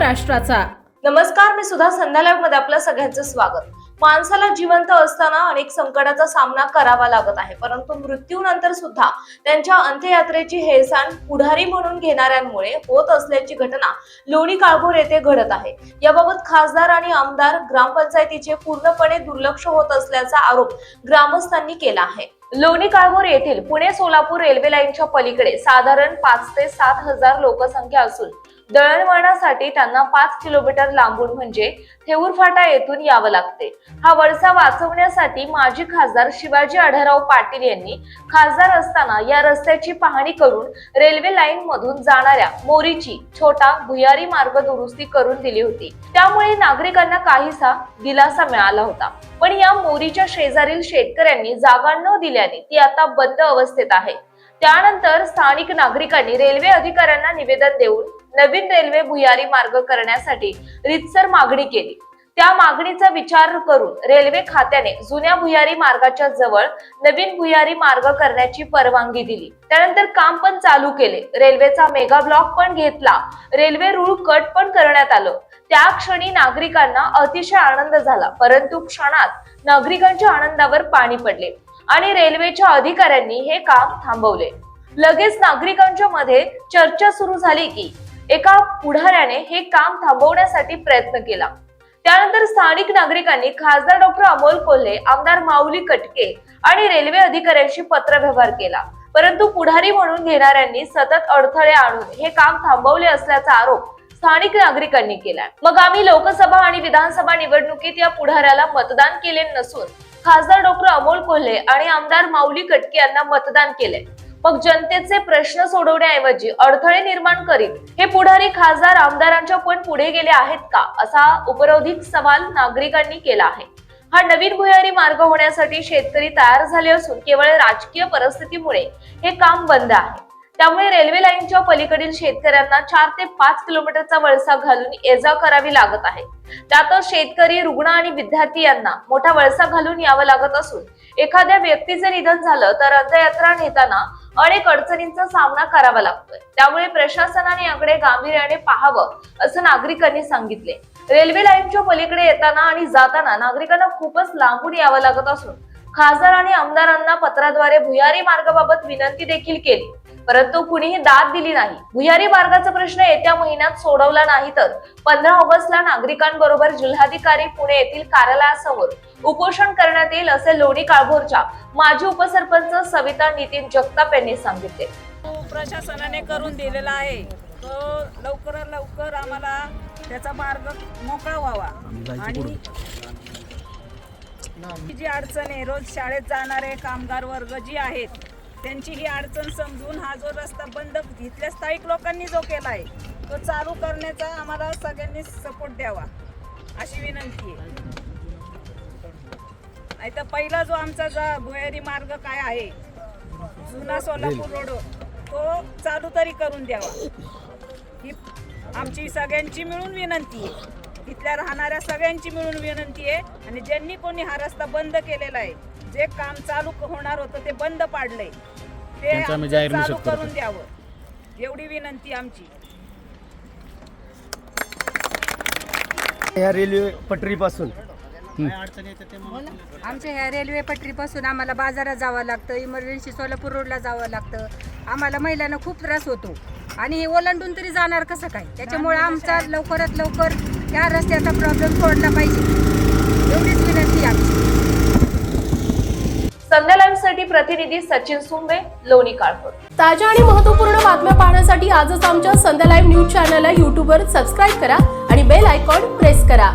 महाराष्ट्राचा। नमस्कार, मी सुधा संध्या लाईव्ह मध्ये आपलं सगळ्यांचं स्वागत। माणसाला जिवंत असताना अनेक संकटाचा सामना करावा लागत आहे, परंतु मृत्यूनंतर सुद्धा त्यांच्या अंत्ययात्रेची हेळसांड पुढारी म्हणून घेणाऱ्यांमुळे होत असल्याची घटना लोणी काळभोर येथे घडत आहे। याबाबत खासदार आणि आमदार ग्रामपंचायतीचे पूर्णपणे दुर्लक्ष होत असल्याचा आरोप ग्रामस्थांनी केला आहे। लोणी काळभोर येथील पुणे सोलापूर रेल्वे लाईनच्या पलीकडे साधारण 5 ते 7 हजार लोकसंख्या असून दळणवळणासाठी त्यांना 5 किलोमीटर लांबून म्हणजे थेऊर फाटा येथून यावं लागते। हा वळसा वाचवण्यासाठी माजी खासदार शिवाजी आढळराव पाटील यांनी खासदार असताना या रस्त्याची पाहणी करून रेल्वे लाईन मधून जाणाऱ्या मोरीची छोटा भुयारी मार्ग दुरुस्ती करून दिली होती। त्यामुळे नागरिकांना काहीसा दिलासा मिळाला होता, पण या मोरीच्या शेजारील शेतकऱ्यांनी जागा न दिल्याने ती आता बंद अवस्थेत आहे। त्यानंतर स्थानिक नागरिकांनी रेल्वे अधिकाऱ्यांना निवेदन देऊन नवीन रेल्वे भुयारी मार्ग करण्यासाठी रीतसर मागणी केली। त्या मागणीचा विचार करून रेल्वे खात्याने जुन्या भुयारी मार्गाच्या जवळ नवीन भुयारी मार्ग करण्याची परवानगी दिली। त्यानंतर काम पण चालू केले, रेल्वेचा मेगा ब्लॉक पण घेतला, रेल्वे रूळ कट पण करण्यात आलं। त्या क्षणी नागरिकांना अतिशय आनंद झाला, परंतु क्षणात नागरिकांच्या आनंदावर पाणी पडले आणि रेल्वेच्या अधिकाऱ्यांनी हे काम थांबवले। लगेच नागरिकांच्या मध्ये चर्चा सुरू झाली की एका पुढाऱ्याने हे काम थांबवण्यासाठी प्रयत्न केला। त्यानंतर स्थानिक नागरिकांनी खासदार डॉक्टर अमोल कोल्हे, आमदार माऊली कटके आणि रेल्वे अधिकाऱ्यांशी पत्रव्यवहार केला, परंतु पुढारी म्हणून घेणाऱ्यांनी सतत अडथळे आणून हे काम थांबवले असल्याचा आरोप स्थानिक नागरिकांनी केला। मग आम्ही लोकसभा आणि विधानसभा निवडणुकीत या पुढाऱ्याला मतदान केले नसून खासदार डॉक्टर अमोल कोल्हे आणि आमदार माऊली कटके यांना मतदान केले। मग जनतेचे प्रश्न सोडवण्याऐवजी अडथळे निर्माण करीत हे पुढारी खासदार आमदारांच्या पण पुढे गेले आहेत का, असा उपरोधिक सवाल नागरिकांनी केला आहे। हा नवीन भुयारी मार्ग होण्यासाठी शेतकरी तयार झाले असून केवळ राजकीय परिस्थितीमुळे हे काम बंद आहे। त्यामुळे रेल्वे लाईनच्या पलीकडील शेतकऱ्यांना 4 ते 5 किलोमीटरचा वळसा घालून ये-जा करावी लागत आहे। त्यातच शेतकरी, रुग्ण आणि विद्यार्थी यांना मोठा वळसा घालून यावं लागत असून एखाद्या व्यक्तीचे निधन झालं तर अंत्ययात्रा नेताना अनेक अडचणींचा सामना करावा लागतोय। त्यामुळे प्रशासनाने याकडे गांभीर्याने पाहावं असं नागरिकांनी सांगितले। रेल्वे लाईनच्या पलीकडे येताना आणि जाताना नागरिकांना खूपच लांबून यावं लागत असून खासदार आणि आमदारांना पत्राद्वारे भुयारी मार्गाबाबत विनंती देखील केली, परंतु कुणीही दाद दिली नाही। भुयारी मार्गाचा प्रश्न येत्या महिन्यात सोडवला नाही तर 15 ऑगस्टला नागरिकांबरोबर जिल्हाधिकारी पुणे येथील कार्यालयासमोर उपोषण करण्यात येईल, असे लोणी काळभोरच्या माजी उपसरपंच सविता नितीन जगताप यांनी सांगितले। प्रशासनाने करून दिलेला आहे, तो लवकरात लवकर आम्हाला त्याचा मार्ग मोकळा व्हावा आणि जी अडचण आहे, रोज शाळेत जाणारे कामगार वर्ग जी आहेत त्यांची ही अडचण समजून हा जो रस्ता बंद इथल्या स्थायिक लोकांनी जो केला आहे तो चालू करण्याचा आम्हाला सगळ्यांनी सपोर्ट द्यावा अशी विनंती आहे। नाही तर पहिला जो आमचा भुयारी मार्ग काय आहे जुना सोलापूर रोड तो चालू तरी करून द्यावा ही आमची सगळ्यांची मिळून विनंती आहे। इथल्या राहणाऱ्या सगळ्यांची मिळून विनंती आहे आणि ज्यांनी कोणी हा रस्ता बंद केलेला आहे, जे काम चालू होणार होतं ते बंद पाडलंय ते चालू करून द्यावं एवढी विनंती आमची। या रेल्वे पटरीपासून आमच्या ह्या रेल्वे पटरीपासून आम्हाला बाजारात जावं लागतं, इमर्जन्सी सोलापूर रोडला जावं लागतं। आम्हाला महिलांना खूप त्रास होतो आणि हे ओलांडून तरी जाणार कसं काय, त्याच्यामुळे आमचा लवकरात लवकर या रस्त्याचा प्रॉब्लेम सोडला पाहिजे एवढीच विनंती आमची। संध्या लाईव्ह साठी प्रतिनिधी सचिन सुंबे, लोणी काळभोर। ताज्या आणि महत्त्वपूर्ण बातम्या पाहण्यासाठी आजच आमच्या संध्या लाईव्ह न्यूज चॅनलला YouTube वर सबस्क्राईब करा आणि बेल आयकॉन प्रेस करा।